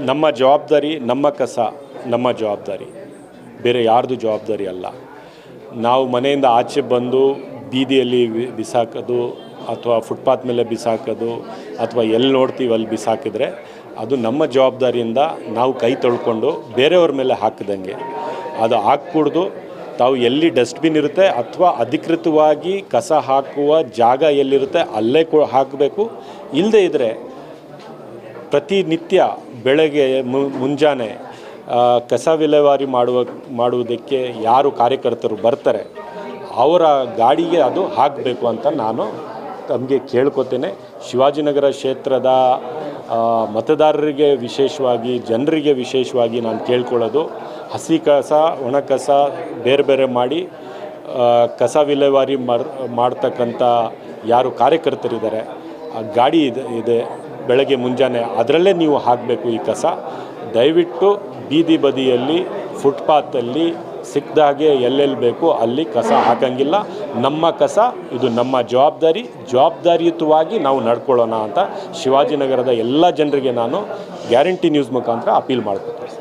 ನಮ್ಮ ಜವಾಬ್ದಾರಿ, ನಮ್ಮ ಕಸ ನಮ್ಮ ಜವಾಬ್ದಾರಿ, ಬೇರೆ ಯಾರ್ದು ಜವಾಬ್ದಾರಿ ಅಲ್ಲ. ನಾವು ಮನೆಯಿಂದ ಆಚೆ ಬಂದು ಬೀದಿಯಲ್ಲಿ ಬಿಸಾಕೋದು ಅಥವಾ ಫುಟ್ಪಾತ್ ಮೇಲೆ ಬಿಸಾಕೋದು ಅಥವಾ ಎಲ್ಲಿ ನೋಡ್ತೀವಿ ಅಲ್ಲಿ ಬಿಸಾಕಿದ್ರೆ ಅದು ನಮ್ಮ ಜವಾಬ್ದಾರಿಯಿಂದ ನಾವು ಕೈ ತೊಳ್ಕೊಂಡು ಬೇರೆಯವ್ರ ಮೇಲೆ ಹಾಕಿದಂಗೆ. ಅದು ಹಾಕ್ಕೂಡ್ದು. ತಾವು ಎಲ್ಲಿ ಡಸ್ಟ್ಬಿನ್ ಇರುತ್ತೆ ಅಥವಾ ಅಧಿಕೃತವಾಗಿ ಕಸ ಹಾಕುವ ಜಾಗ ಎಲ್ಲಿರುತ್ತೆ ಅಲ್ಲೇ ಹಾಕಬೇಕು. ಇಲ್ಲದೇ ಇದ್ದರೆ ಪ್ರತಿನಿತ್ಯ ಬೆಳಗ್ಗೆ ಮುಂಜಾನೆ ಕಸ ವಿಲೇವಾರಿ ಮಾಡುವುದಕ್ಕೆ ಯಾರು ಕಾರ್ಯಕರ್ತರು ಬರ್ತಾರೆ ಅವರ ಗಾಡಿಗೆ ಅದು ಹಾಕಬೇಕು ಅಂತ ನಾನು ತಮಗೆ ಕೇಳ್ಕೊತೇನೆ. ಶಿವಾಜಿನಗರ ಕ್ಷೇತ್ರದ ಮತದಾರರಿಗೆ ವಿಶೇಷವಾಗಿ, ಜನರಿಗೆ ವಿಶೇಷವಾಗಿ ನಾನು ಕೇಳ್ಕೊಳ್ಳೋದು, ಹಸಿ ಕಸ ಒಣ ಕಸ ಬೇರೆ ಬೇರೆ ಮಾಡಿ ಕಸ ವಿಲೇವಾರಿ ಮಾಡ್ತಕ್ಕಂಥ ಯಾರು ಕಾರ್ಯಕರ್ತರಿದ್ದಾರೆ, ಆ ಗಾಡಿ ಇದೆ ಬೆಳಗ್ಗೆ ಮುಂಜಾನೆ ಅದರಲ್ಲೇ ನೀವು ಹಾಕಬೇಕು ಈ ಕಸ. ದಯವಿಟ್ಟು ಬೀದಿ ಬದಿಯಲ್ಲಿ ಫುಟ್ಪಾತಲ್ಲಿ ಸಿಕ್ಕದಾಗೆ ಎಲ್ಲೆಲ್ಲಿ ಬೇಕು ಅಲ್ಲಿ ಕಸ ಹಾಕಂಗಿಲ್ಲ. ನಮ್ಮ ಕಸ ಇದು ನಮ್ಮ ಜವಾಬ್ದಾರಿಯುತವಾಗಿ ನಾವು ನಡ್ಕೊಳ್ಳೋಣ ಅಂತ ಶಿವಾಜಿನಗರದ ಎಲ್ಲ ಜನರಿಗೆ ನಾನು ಗ್ಯಾರಂಟಿ ನ್ಯೂಸ್ ಮುಖಾಂತರ ಅಪೀಲ್ ಮಾಡ್ಕೊತೀನಿ.